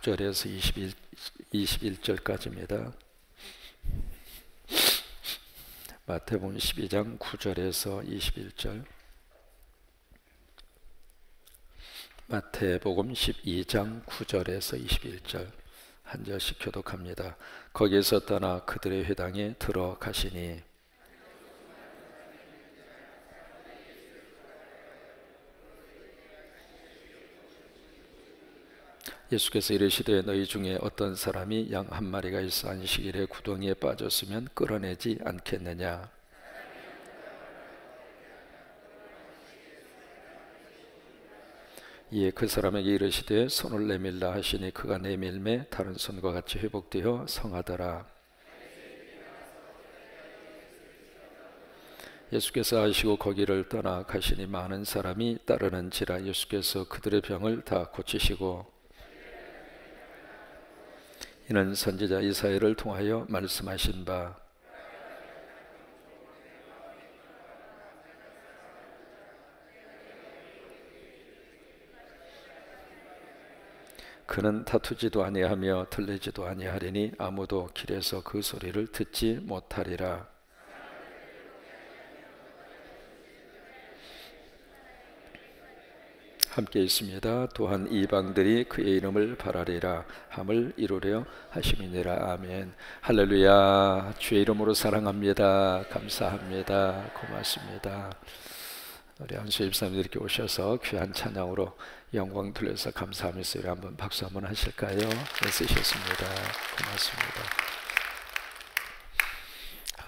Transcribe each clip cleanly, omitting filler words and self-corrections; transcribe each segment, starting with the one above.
9절에서 21절까지입니다. 마태복음 12장 9절에서 21절, 마태복음 12장 9절에서 21절 한 절씩 교독합니다. 거기에서 떠나 그들의 회당에 들어가시니 예수께서 이르시되 너희 중에 어떤 사람이 양 한 마리가 있어 안식일에 구덩이에 빠졌으면 끌어내지 않겠느냐. 이에 그 사람에게 이르시되 손을 내밀라 하시니 그가 내밀매 다른 손과 같이 회복되어 성하더라. 예수께서 하시고 거기를 떠나 가시니 많은 사람이 따르는지라. 예수께서 그들의 병을 다 고치시고 이는 선지자 이사야를 통하여 말씀하신 바 그는 다투지도 아니하며 들리지도 아니하리니 아무도 길에서 그 소리를 듣지 못하리라. 함께 있습니다. 또한 이방들이 그의 이름을 바라리라 함을 이루려 하심이니라. 아멘. 할렐루야. 주의 이름으로 사랑합니다. 감사합니다. 고맙습니다. 우리 한수 집사님들 이렇게 오셔서 귀한 찬양으로 영광 돌려서 감사하면서 우리 한번 박수 한번 하실까요? 애쓰셨습니다.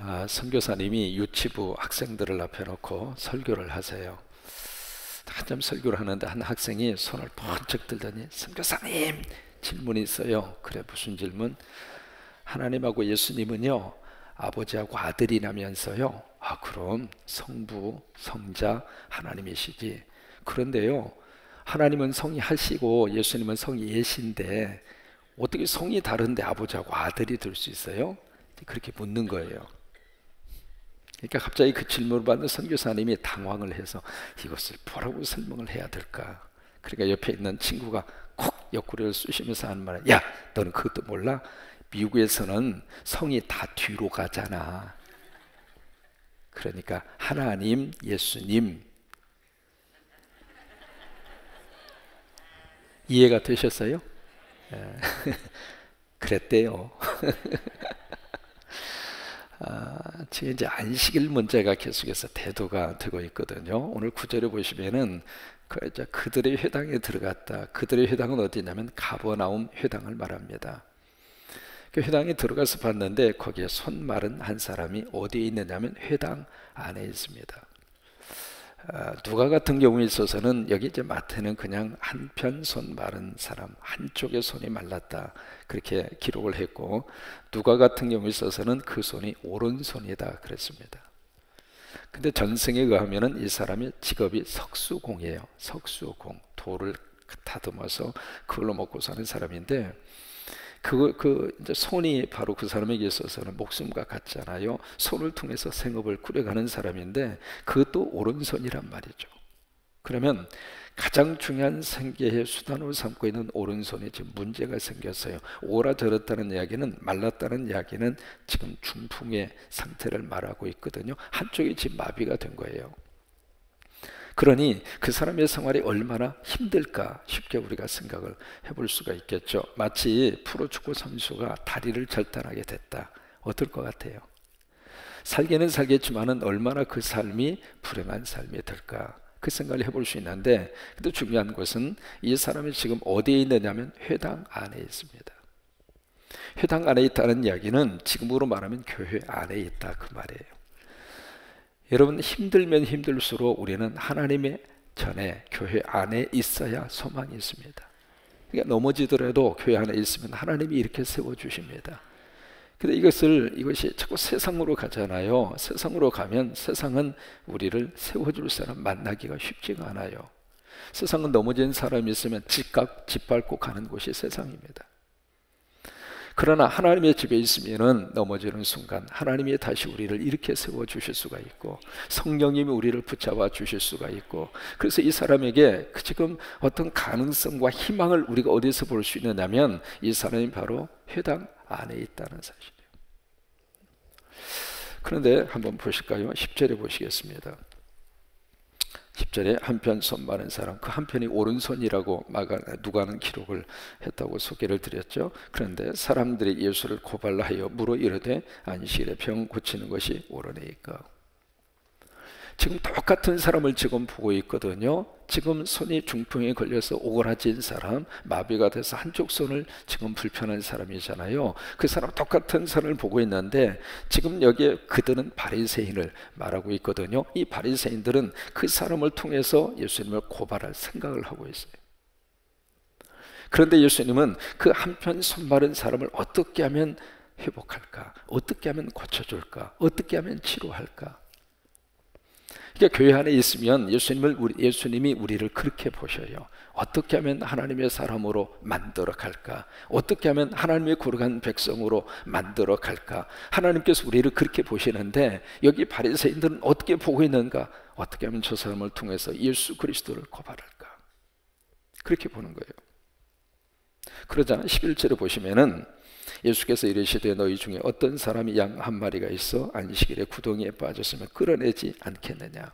고맙습니다. 선교사님이 유치부 학생들을 앞에 놓고 설교를 하세요. 한참 설교를 하는데 한 학생이 손을 번쩍 들더니 선교사님 질문이 있어요. 그래, 무슨 질문? 하나님하고 예수님은요 아버지하고 아들이라면서요. 그럼 성부, 성자 하나님이시지. 그런데요 하나님은 성이 하시고 예수님은 성이 예신데 어떻게 성이 다른데 아버지하고 아들이 될 수 있어요? 그렇게 묻는 거예요. 그러니까 갑자기 그 질문을 받는 선교사님이 당황을 해서 이것을 뭐라고 설명을 해야 될까? 그러니까 옆에 있는 친구가 콕 옆구리를 쑤시면서 하는 말은, 야, 너는 그것도 몰라? 미국에서는 성이 다 뒤로 가잖아. 그러니까 하나님, 예수님. 이해가 되셨어요? 그랬대요. 지금 이제 안식일 문제가 계속해서 대두가 되고 있거든요. 오늘 9절에 보시면은 그들의 회당에 들어갔다. 그들의 회당은 어디냐면 가버나움 회당을 말합니다. 그 회당에 들어가서 봤는데 거기에 손 마른 한 사람이 어디에 있느냐면 회당 안에 있습니다. 누가 같은 경우에 있어서는 여기 이제 마태는 그냥 한편 손 마른 사람, 한쪽의 손이 말랐다 그렇게 기록을 했고, 누가 같은 경우에 있어서는 그 손이 오른손이다 그랬습니다. 근데 전승에 의하면은 이 사람의 직업이 석수공이에요. 석수공, 돌을 다듬어서 그걸로 먹고 사는 사람인데, 이제 손이 바로 그 사람에게 있어서는 목숨과 같잖아요. 손을 통해서 생업을 꾸려가는 사람인데 그것도 오른손이란 말이죠. 그러면 가장 중요한 생계의 수단으로 삼고 있는 오른손에 지금 문제가 생겼어요. 오라져렸다는 이야기는, 말랐다는 이야기는 지금 중풍의 상태를 말하고 있거든요. 한쪽이 지금 마비가 된 거예요. 그러니 그 사람의 생활이 얼마나 힘들까 쉽게 우리가 생각을 해볼 수가 있겠죠. 마치 프로축구 선수가 다리를 절단하게 됐다. 어떨 것 같아요? 살기는 살겠지만은 얼마나 그 삶이 불행한 삶이 될까, 그 생각을 해볼 수 있는데, 근데 중요한 것은 이 사람이 지금 어디에 있느냐면 회당 안에 있습니다. 회당 안에 있다는 이야기는 지금으로 말하면 교회 안에 있다 그 말이에요. 여러분, 힘들면 힘들수록 우리는 하나님의 전에 교회 안에 있어야 소망이 있습니다. 그러니까 넘어지더라도 교회 안에 있으면 하나님이 이렇게 세워주십니다. 근데 이것이 자꾸 세상으로 가잖아요. 세상으로 가면 세상은 우리를 세워줄 사람 만나기가 쉽지가 않아요. 세상은 넘어진 사람이 있으면 짓밟고 가는 곳이 세상입니다. 그러나 하나님의 집에 있으면은 넘어지는 순간 하나님이 다시 우리를 이렇게 세워 주실 수가 있고, 성령님이 우리를 붙잡아 주실 수가 있고, 그래서 이 사람에게 지금 어떤 가능성과 희망을 우리가 어디서 볼 수 있느냐면 이 사람이 바로 회당 안에 있다는 사실이에요. 그런데 한번 보실까요? 10절에 보시겠습니다. 10절에 한편 손 마른 사람, 그 한편이 오른손이라고 누가는 기록을 했다고 소개를 드렸죠. 그런데 사람들이 예수를 고발하여 물어 이르되 안식일에 병 고치는 것이 옳으니까. 지금 똑같은 사람을 지금 보고 있거든요. 지금 손이 중풍에 걸려서 오그라진 사람, 마비가 돼서 한쪽 손을 지금 불편한 사람이잖아요. 그 사람 똑같은 사람을 보고 있는데 지금 여기에 그들은 바리새인을 말하고 있거든요. 이 바리새인들은 그 사람을 통해서 예수님을 고발할 생각을 하고 있어요. 그런데 예수님은 그 한편 손 마른 사람을 어떻게 하면 회복할까? 어떻게 하면 고쳐줄까? 어떻게 하면 치료할까? 그러니까 교회 안에 있으면 예수님이 우리를 그렇게 보셔요. 어떻게 하면 하나님의 사람으로 만들어 갈까? 어떻게 하면 하나님의 거룩한 백성으로 만들어 갈까? 하나님께서 우리를 그렇게 보시는데 여기 바리새인들은 어떻게 보고 있는가? 어떻게 하면 저 사람을 통해서 예수 그리스도를 고발할까? 그렇게 보는 거예요. 그러자 11절에 보시면은 예수께서 이르시되 너희 중에 어떤 사람이 양 한 마리가 있어 안식일에 구덩이에 빠졌으면 끌어내지 않겠느냐.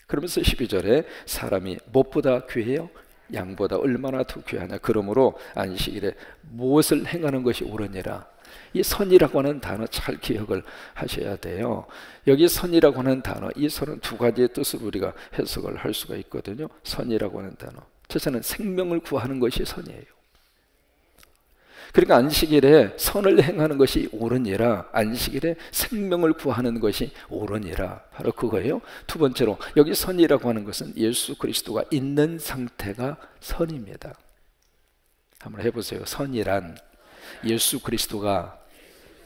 그러면서 12절에 사람이 무엇보다 귀해요? 양보다 얼마나 더 귀하냐. 그러므로 안식일에 무엇을 행하는 것이 옳으니라. 이 선이라고 하는 단어 잘 기억을 하셔야 돼요. 여기 선이라고 하는 단어, 이 선은 두 가지의 뜻을 우리가 해석을 할 수가 있거든요. 선이라고 하는 단어, 첫째는 생명을 구하는 것이 선이에요. 그러니까 안식일에 선을 행하는 것이 옳으니라, 안식일에 생명을 구하는 것이 옳으니라, 바로 그거예요. 두 번째로 여기 선이라고 하는 것은 예수 그리스도가 있는 상태가 선입니다. 한번 해보세요. 선이란 예수 그리스도가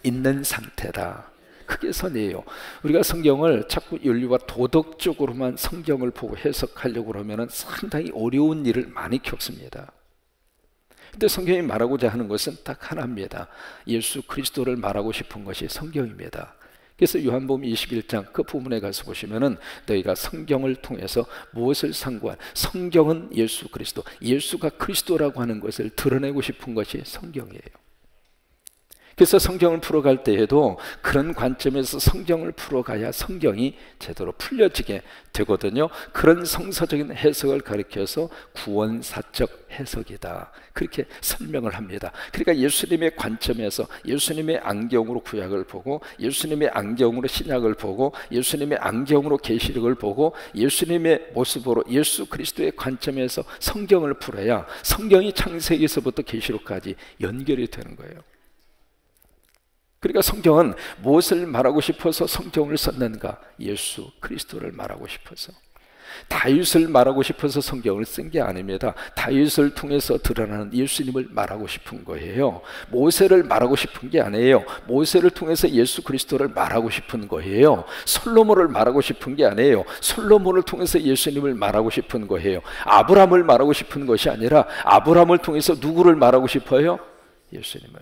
있는 상태다. 그게 선이에요. 우리가 성경을 자꾸 윤리와 도덕적으로만 성경을 보고 해석하려고 그러면 상당히 어려운 일을 많이 겪습니다. 근데 성경이 말하고자 하는 것은 딱 하나입니다. 예수 그리스도를 말하고 싶은 것이 성경입니다. 그래서 요한복음 21장 그 부분에 가서 보시면은 너희가 성경을 통해서 무엇을 상고한, 성경은 예수 그리스도, 예수가 그리스도라고 하는 것을 드러내고 싶은 것이 성경이에요. 그래서 성경을 풀어갈 때에도 그런 관점에서 성경을 풀어가야 성경이 제대로 풀려지게 되거든요. 그런 성서적인 해석을 가리켜서 구원사적 해석이다, 그렇게 설명을 합니다. 그러니까 예수님의 관점에서, 예수님의 안경으로 구약을 보고, 예수님의 안경으로 신약을 보고, 예수님의 안경으로 계시록을 보고, 예수님의 모습으로 예수 그리스도의 관점에서 성경을 풀어야 성경이 창세기에서부터 계시록까지 연결이 되는 거예요. 그러니까 성경은 무엇을 말하고 싶어서 성경을 썼는가? 예수 그리스도를 말하고 싶어서. 다윗을 말하고 싶어서 성경을 쓴 게 아닙니다. 다윗을 통해서 드러나는 예수님을 말하고 싶은 거예요. 모세를 말하고 싶은 게 아니에요. 모세를 통해서 예수 그리스도를 말하고 싶은 거예요. 솔로몬을 말하고 싶은 게 아니에요. 솔로몬을 통해서 예수님을 말하고 싶은 거예요. 아브라함을 말하고 싶은 것이 아니라 아브라함을 통해서 누구를 말하고 싶어요? 예수님을.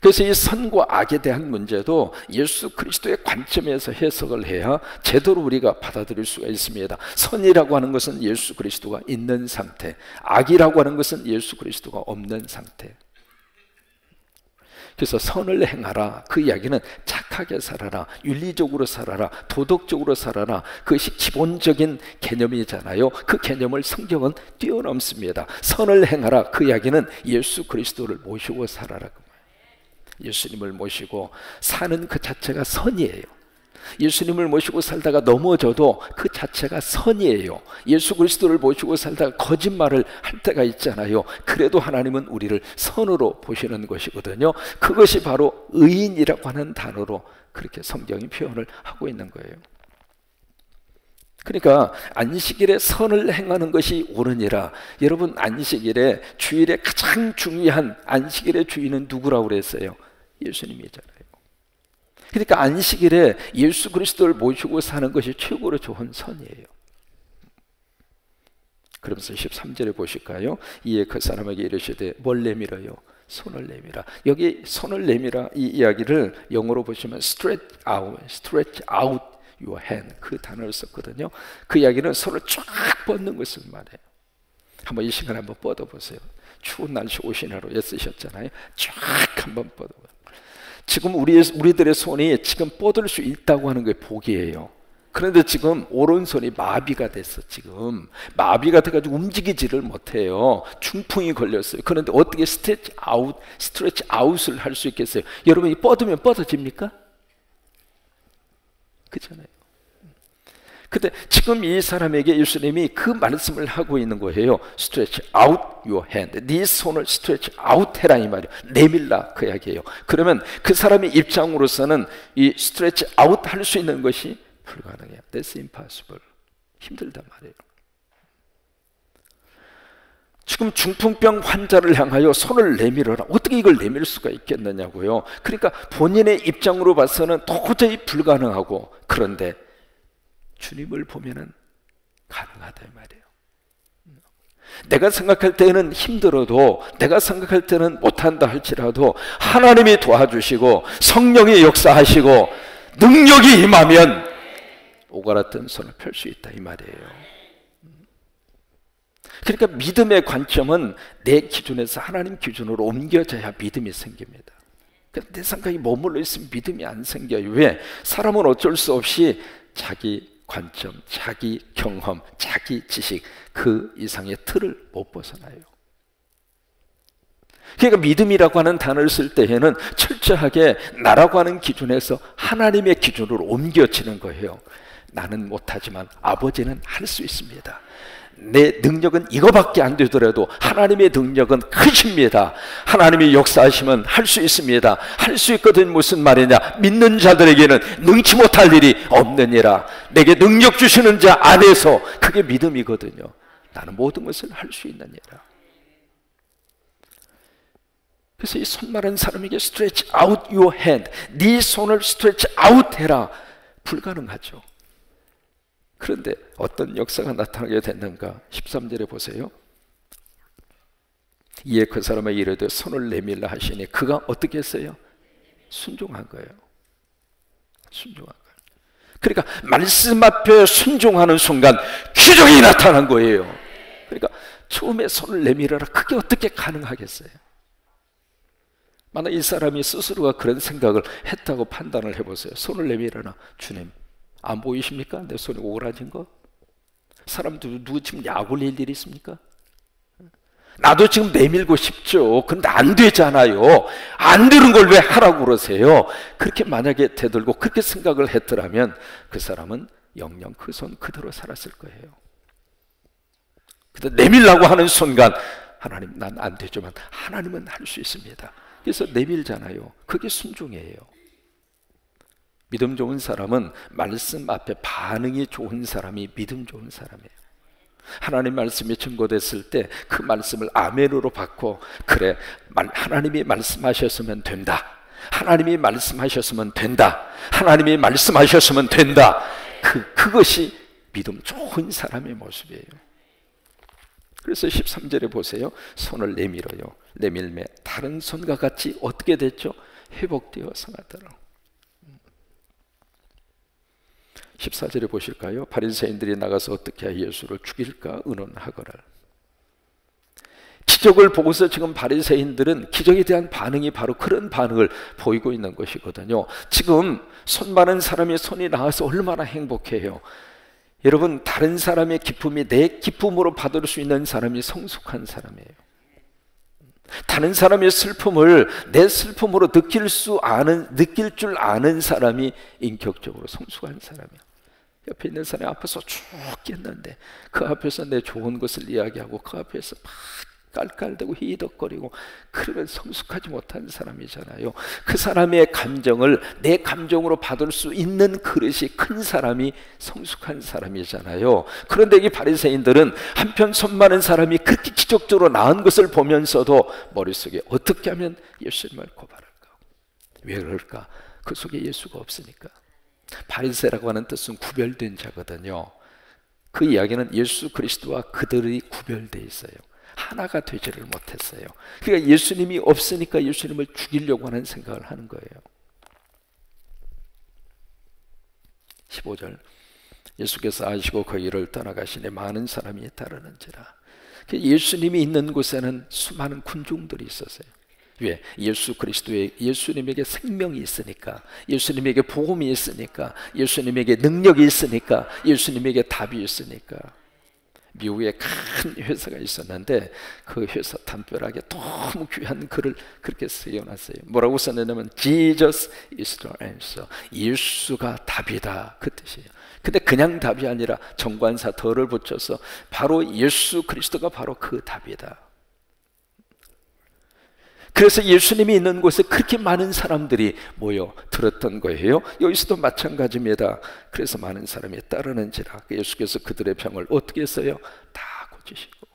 그래서 이 선과 악에 대한 문제도 예수 그리스도의 관점에서 해석을 해야 제대로 우리가 받아들일 수가 있습니다. 선이라고 하는 것은 예수 그리스도가 있는 상태, 악이라고 하는 것은 예수 그리스도가 없는 상태. 그래서 선을 행하라, 그 이야기는 착하게 살아라, 윤리적으로 살아라, 도덕적으로 살아라, 그것이 기본적인 개념이잖아요. 그 개념을 성경은 뛰어넘습니다. 선을 행하라, 그 이야기는 예수 그리스도를 모시고 살아라. 예수님을 모시고 사는 그 자체가 선이에요. 예수님을 모시고 살다가 넘어져도 그 자체가 선이에요. 예수 그리스도를 모시고 살다가 거짓말을 할 때가 있잖아요. 그래도 하나님은 우리를 선으로 보시는 것이거든요. 그것이 바로 의인이라고 하는 단어로 그렇게 성경이 표현을 하고 있는 거예요. 그러니까 안식일에 선을 행하는 것이 옳으니라. 여러분, 안식일에, 주일에 가장 중요한 안식일의 주인은 누구라고 그랬어요? 예수님이잖아요. 그러니까 안식일에 예수 그리스도를 모시고 사는 것이 최고로 좋은 선이에요. 그러면서 13절에 보실까요? 이에 그 사람에게 이르시되 뭘 내밀어요? 손을 내밀어. 여기 손을 내밀어 이 이야기를 영어로 보시면 stretch out your hand 그 단어를 썼거든요. 그 이야기는 손을 쫙 뻗는 것을 말해요. 한번 이 시간에 한번 뻗어보세요. 추운 날씨 오시나로 애쓰셨잖아요. 쫙 한번 뻗어보세요. 지금 우리들의 손이 지금 뻗을 수 있다고 하는 게 복이에요. 그런데 지금 오른손이 마비가 됐어. 지금 마비가 돼가지고 움직이지를 못해요. 중풍이 걸렸어요. 그런데 어떻게 스트레치 아웃을 할 수 있겠어요? 여러분이 뻗으면 뻗어집니까? 그렇잖아요. 근데 지금 이 사람에게 예수님이 그 말씀을 하고 있는 거예요. Stretch out your hand. 네 손을 stretch out 해라 이 말이에요. 내밀라 그 이야기예요. 그러면 그 사람의 입장으로서는 이 stretch out 할 수 있는 것이 불가능해요. That's impossible. 힘들단 말이에요. 지금 중풍병 환자를 향하여 손을 내밀어라. 어떻게 이걸 내밀 수가 있겠느냐고요. 그러니까 본인의 입장으로 봐서는 도저히 불가능하고, 그런데 주님을 보면은 가능하다 이 말이에요. 내가 생각할 때는 힘들어도, 내가 생각할 때는 못한다 할지라도 하나님이 도와주시고 성령이 역사하시고 능력이 임하면 오가라뜬 손을 펼 수 있다 이 말이에요. 그러니까 믿음의 관점은 내 기준에서 하나님 기준으로 옮겨져야 믿음이 생깁니다. 내 생각이 머물러 있으면 믿음이 안 생겨요. 왜? 사람은 어쩔 수 없이 자기 관점, 자기 경험, 자기 지식 그 이상의 틀을 못 벗어나요. 그러니까 믿음이라고 하는 단어를 쓸 때에는 철저하게 나라고 하는 기준에서 하나님의 기준으로 옮겨지는 거예요. 나는 못하지만 아버지는 할 수 있습니다. 내 능력은 이거밖에 안 되더라도 하나님의 능력은 크십니다. 하나님이 역사하시면 할 수 있습니다. 할 수 있거든. 무슨 말이냐? 믿는 자들에게는 능치 못할 일이 없느니라. 내게 능력 주시는 자 안에서, 그게 믿음이거든요. 나는 모든 것을 할 수 있느니라. 그래서 이 손 마른 사람에게 stretch out your hand, 네 손을 stretch out 해라. 불가능하죠. 그런데 어떤 역사가 나타나게 됐는가? 13절에 보세요. 이에 그 사람의 이르되 손을 내밀라 하시니 그가 어떻게 했어요? 순종한 거예요. 순종한 거예요. 그러니까 말씀 앞에 순종하는 순간 기적이 나타난 거예요. 그러니까 처음에 손을 내밀어라, 그게 어떻게 가능하겠어요? 만약 이 사람이 스스로가 그런 생각을 했다고 판단을 해보세요. 손을 내밀어라. 주님, 안 보이십니까? 내 손이 오그라진 거? 사람들 누구 지금 약 올릴 일이 있습니까? 나도 지금 내밀고 싶죠. 근데 안 되잖아요. 안 되는 걸 왜 하라고 그러세요? 그렇게 만약에 되돌고 그렇게 생각을 했더라면 그 사람은 영영 그 손 그대로 살았을 거예요. 근데 내밀라고 하는 순간 하나님, 난 안 되지만 하나님은 할 수 있습니다. 그래서 내밀잖아요. 그게 순종이에요. 믿음 좋은 사람은 말씀 앞에 반응이 좋은 사람이 믿음 좋은 사람이에요. 하나님 말씀이 증거됐을 때 그 말씀을 아멘으로 받고, 그래, 하나님이 말씀하셨으면 된다. 하나님이 말씀하셨으면 된다. 하나님이 말씀하셨으면 된다. 그것이 믿음 좋은 사람의 모습이에요. 그래서 13절에 보세요. 손을 내밀어요. 내밀매 다른 손과 같이 어떻게 됐죠? 회복되어 성하더라. 14절에 보실까요? 바리새인들이 나가서 어떻게 하여 예수를 죽일까 의논하거라. 기적을 보고서 지금 바리새인들은 기적에 대한 반응이 바로 그런 반응을 보이고 있는 것이거든요. 지금 손 많은 사람이 손이 나와서 얼마나 행복해요. 여러분, 다른 사람의 기쁨이 내 기쁨으로 받을 수 있는 사람이 성숙한 사람이에요. 다른 사람의 슬픔을 내 슬픔으로 느낄 줄 아는 사람이 인격적으로 성숙한 사람이에요. 옆에 있는 사람이 아파서 죽겠는데 그 앞에서 내 좋은 것을 이야기하고 그 앞에서 막 깔깔대고 히덕거리고, 그러면 성숙하지 못한 사람이잖아요. 그 사람의 감정을 내 감정으로 받을 수 있는 그릇이 큰 사람이 성숙한 사람이잖아요. 그런데 이 바리새인들은 한편 손 많은 사람이 그렇게 기적적으로 나은 것을 보면서도 머릿속에 어떻게 하면 예수님을 고발할까? 왜 그럴까? 그 속에 예수가 없으니까. 바리새라고 하는 뜻은 구별된 자거든요. 그 이야기는 예수 그리스도와 그들이 구별되어 있어요. 하나가 되지를 못했어요. 그러니까 예수님이 없으니까 예수님을 죽이려고 하는 생각을 하는 거예요. 15절, 예수께서 아시고 거기를 떠나가시니 많은 사람이 따르는지라. 예수님이 있는 곳에는 수많은 군중들이 있었어요. 왜? 예수 그리스도의, 예수님에게 생명이 있으니까, 예수님에게 복음이 있으니까, 예수님에게 능력이 있으니까, 예수님에게 답이 있으니까. 미국에 큰 회사가 있었는데 그 회사 담벼락에 너무 귀한 글을 그렇게 쓰여놨어요. 뭐라고 썼냐면 Jesus is the answer. 예수가 답이다, 그 뜻이에요. 근데 그냥 답이 아니라 정관사 덜을 붙여서 바로 예수 그리스도가 바로 그 답이다. 그래서 예수님이 있는 곳에 그렇게 많은 사람들이 모여 들었던 거예요. 여기서도 마찬가지입니다. 그래서 많은 사람이 따르는지라. 예수께서 그들의 병을 어떻게 했어요? 다 고치시고.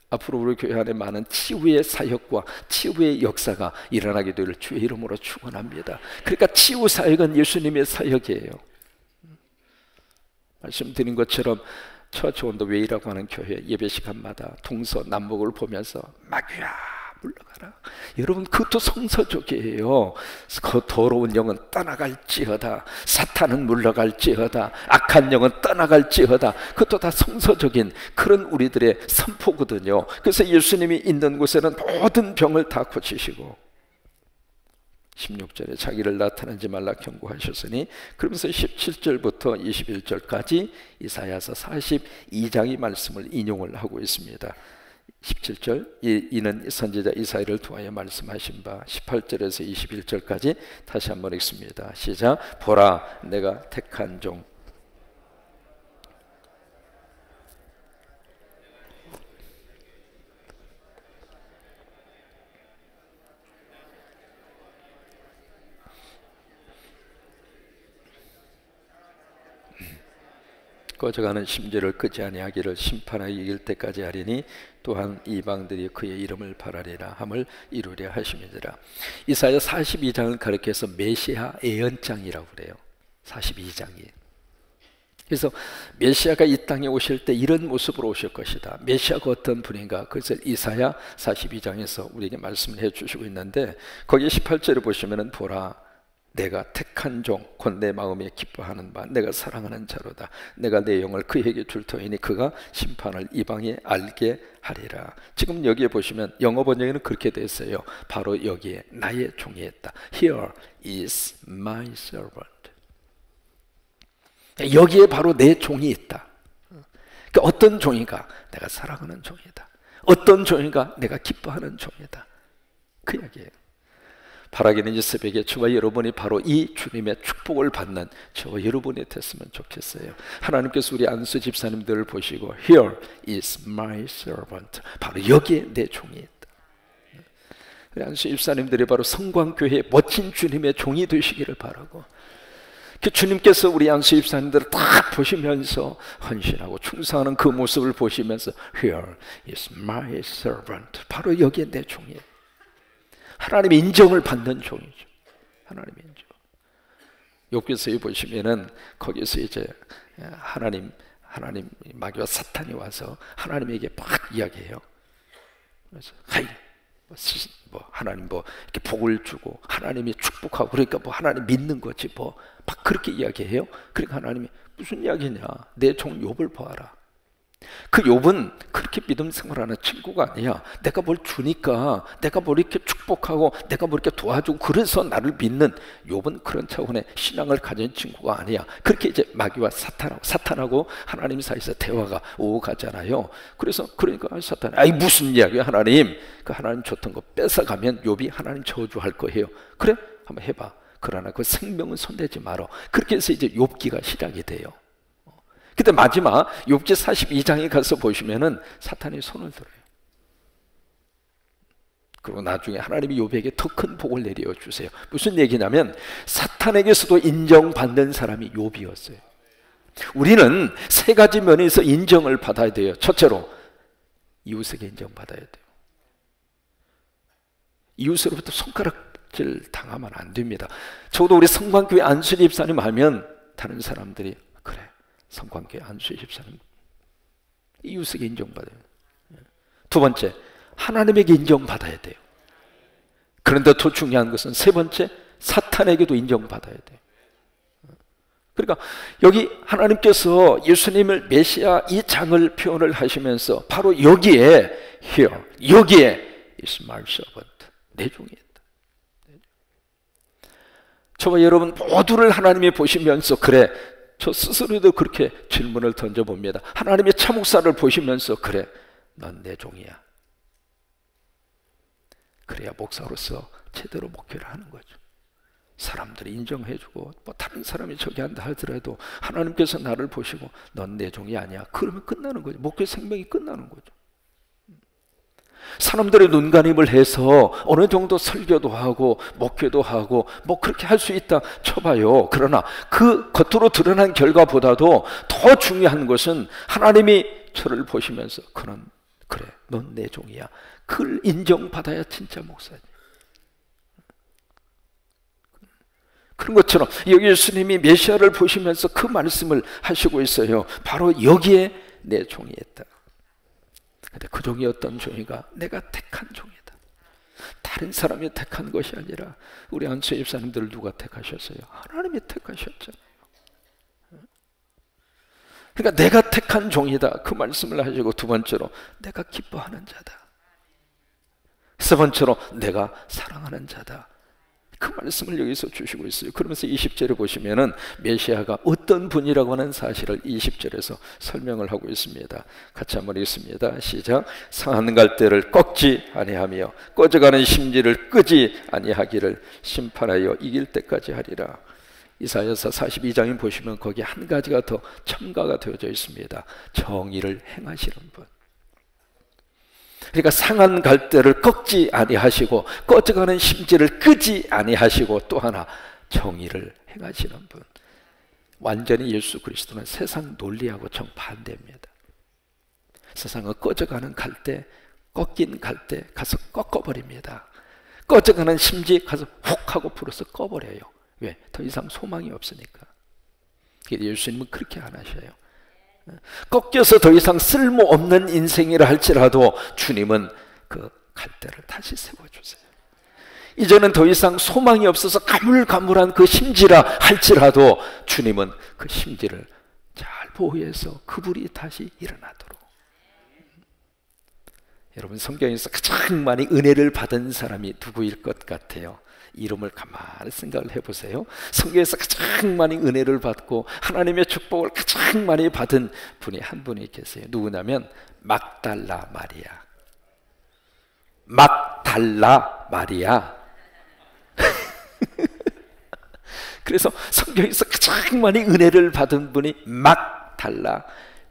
앞으로 우리 교회 안에 많은 치유의 사역과 치유의 역사가 일어나게 될 주의 이름으로 축원합니다. 그러니까 치유 사역은 예수님의 사역이에요. 말씀드린 것처럼 처치 온 더 웨이라고 하는 교회 예배 시간마다 동서남북을 보면서 마귀야 물러가라. 여러분, 그것도 성서적이에요. 그 더러운 영은 떠나갈지어다, 사탄은 물러갈지어다, 악한 영은 떠나갈지어다. 그것도 다 성서적인 그런 우리들의 선포거든요. 그래서 예수님이 있는 곳에는 모든 병을 다 고치시고 16절에 자기를 나타내지 말라 경고하셨으니, 그러면서 17절부터 21절까지 이사야서 42장의 말씀을 인용을 하고 있습니다. 17절, 이는 선지자 이사야를 통하여 말씀하신 바. 18절에서 21절까지 다시 한번 읽습니다. 시작. 보라, 내가 택한 종 꺼져가는 심지를 끄지 아니하기를 심판하여 이길 때까지 하리니 또한 이방들이 그의 이름을 바라리라 함을 이루려 하심이니라. 이사야 42장을 가리켜서 메시아 예언장이라고 그래요. 42장이. 그래서 메시아가 이 땅에 오실 때 이런 모습으로 오실 것이다. 메시아가 어떤 분인가? 그래서 이사야 42장에서 우리에게 말씀을 해주시고 있는데, 거기 18절에 보시면은 보라, 내가 택한 종 곧 내 마음에 기뻐하는 바 내가 사랑하는 자로다. 내가 내 영을 그에게 줄 터이니 그가 심판을 이방에 알게 하리라. 지금 여기에 보시면 영어 번역에는 그렇게 돼 있어요. 바로 여기에 나의 종이 있다. Here is my servant. 여기에 바로 내 종이 있다. 그러니까 어떤 종인가? 내가 사랑하는 종이다. 어떤 종인가? 내가 기뻐하는 종이다. 그 이야기예요. 바라기는 이 새벽에 저와 여러분이 바로 이 주님의 축복을 받는 저와 여러분이 됐으면 좋겠어요. 하나님께서 우리 안수 집사님들을 보시고 Here is my servant. 바로 여기에 내 종이 있다. 우리 안수 집사님들이 바로 성광교회의 멋진 주님의 종이 되시기를 바라고, 그 주님께서 우리 안수 집사님들을 딱 보시면서 헌신하고 충성하는 그 모습을 보시면서 Here is my servant. 바로 여기에 내 종이 있다. 하나님의 인정을 받는 종이죠. 하나님의 인정. 욥기서에 보시면은 거기서 이제 하나님 마귀와 사탄이 와서 하나님에게 막 이야기해요. 그래서 하나님 이렇게 복을 주고 하나님이 축복하고, 그러니까 하나님 믿는 거지 막 그렇게 이야기해요. 그러니까 하나님이 무슨 이야기냐? 내 종 욥을 보아라. 그 욥은 그렇게 믿음 생활하는 친구가 아니야. 내가 뭘 주니까, 내가 뭘 이렇게 축복하고, 내가 뭘 이렇게 도와주고 그래서 나를 믿는, 욥은 그런 차원의 신앙을 가진 친구가 아니야. 그렇게 이제 마귀와 사탄하고 하나님 사이에서 대화가 오고 가잖아요. 그러니까 사탄이 무슨 이야기야 하나님? 그 하나님 줬던 거 뺏어가면 욥이 하나님 저주할 거예요. 그래? 한번 해봐. 그러나 그 생명은 손대지 마라. 그렇게 해서 이제 욥기가 시작이 돼요. 근데 마지막 욥기 42장에 가서 보시면은 사탄이 손을 들어요. 그리고 나중에 하나님이 욥에게 더 큰 복을 내려 주세요. 무슨 얘기냐면 사탄에게서도 인정받는 사람이 욥이었어요. 우리는 세 가지 면에서 인정을 받아야 돼요. 첫째로 이웃에게 인정받아야 돼요. 이웃으로부터 손가락질 당하면 안 됩니다. 저도 우리 성광교회 안수 집사님 하면 다른 사람들이 성광교회 안수 집사님 이웃에게 인정받아요. 두 번째, 하나님에게 인정받아야 돼요. 그런데 더 중요한 것은 세 번째, 사탄에게도 인정받아야 돼요. 그러니까 여기 하나님께서 예수님을 메시아 이 장을 표현을 하시면서 바로 여기에 here, 여기에 is my servant, 내 종이 있다. 저와 여러분 모두를 하나님이 보시면서 그래, 저 스스로도 그렇게 질문을 던져봅니다. 하나님의 차목사를 보시면서 그래, 넌 내 종이야. 그래야 목사로서 제대로 목회를 하는 거죠. 사람들이 인정해주고 뭐 다른 사람이 저기 한다 하더라도 하나님께서 나를 보시고 넌 내 종이 아니야, 그러면 끝나는 거죠. 목회 생명이 끝나는 거죠. 사람들의 눈가림을 해서 어느 정도 설교도 하고 목회도 하고 뭐 그렇게 할 수 있다 쳐봐요. 그러나 그 겉으로 드러난 결과보다도 더 중요한 것은 하나님이 저를 보시면서 그는 그래, 넌 내 종이야, 그걸 인정받아야 진짜 목사지. 그런 것처럼 여기 예수님이 메시아를 보시면서 그 말씀을 하시고 있어요. 바로 여기에 내 종이 있다. 근데 그 종이 어떤 종이가? 내가 택한 종이다. 다른 사람이 택한 것이 아니라 우리 안수의 집사님들 누가 택하셨어요? 하나님이 택하셨잖아요. 그러니까 내가 택한 종이다, 그 말씀을 하시고, 두 번째로 내가 기뻐하는 자다, 세 번째로 내가 사랑하는 자다, 그 말씀을 여기서 주시고 있어요. 그러면서 20절에 보시면은 메시아가 어떤 분이라고 하는 사실을 20절에서 설명을 하고 있습니다. 같이 한번 읽습니다. 시작. 상한 갈대를 꺾지 아니하며 꺼져가는 심지를 끄지 아니하기를 심판하여 이길 때까지 하리라. 이사야서 42장에 보시면 거기 한 가지가 더 첨가가 되어져 있습니다. 정의를 행하시는 분. 그러니까 상한 갈대를 꺾지 아니하시고 꺼져가는 심지를 끄지 아니하시고 또 하나 정의를 행하시는 분. 완전히 예수 그리스도는 세상 논리하고 정반대입니다. 세상은 꺼져가는 갈대, 꺾인 갈대 가서 꺾어버립니다. 꺼져가는 심지 가서 훅 하고 불어서 꺼버려요. 왜? 더 이상 소망이 없으니까. 예수님은 그렇게 안 하셔요. 꺾여서 더 이상 쓸모없는 인생이라 할지라도 주님은 그 갈대를 다시 세워주세요. 이제는 더 이상 소망이 없어서 가물가물한 그 심지라 할지라도 주님은 그 심지를 잘 보호해서 그불이 다시 일어나도록. 여러분, 성경에서 가장 많이 은혜를 받은 사람이 누구일 것 같아요? 이름을 가만히 생각을 해보세요. 성경에서 가장 많이 은혜를 받고 하나님의 축복을 가장 많이 받은 분이 한 분이 계세요. 누구냐면 막달라 마리아. 막달라 마리아. 그래서 성경에서 가장 많이 은혜를 받은 분이 막달라.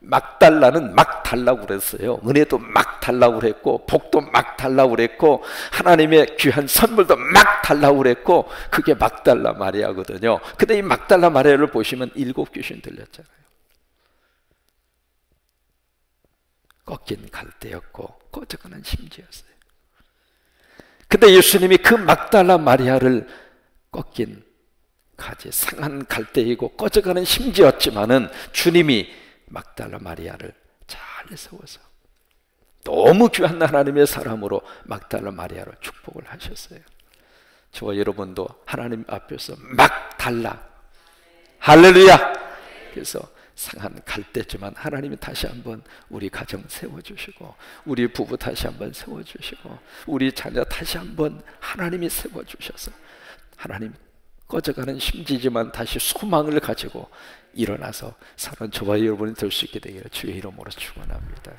막달라는 막 달라고 그랬어요. 은혜도 막 달라고 그랬고 복도 막 달라고 그랬고 하나님의 귀한 선물도 막 달라고 그랬고 그게 막달라 마리아거든요. 근데 이 막달라 마리아를 보시면 7 귀신 들렸잖아요. 꺾인 갈대였고 꺼져가는 심지였어요. 근데 예수님이 그 막달라 마리아를 꺾인 가지 상한 갈대이고 꺼져가는 심지였지만은 주님이 막달라 마리아를 잘 세워서 너무 귀한 하나님의 사람으로 막달라 마리아를 축복을 하셨어요. 저와 여러분도 하나님 앞에서 막달라, 할렐루야. 그래서 상한 갈대지만 하나님이 다시 한번 우리 가정 세워주시고 우리 부부 다시 한번 세워주시고 우리 자녀 다시 한번 하나님이 세워주셔서 하나님 꺼져가는 심지지만 다시 소망을 가지고 일어나서 사는 저와 여러분이 될 수 있게 되기를 주의 이름으로 축원합니다.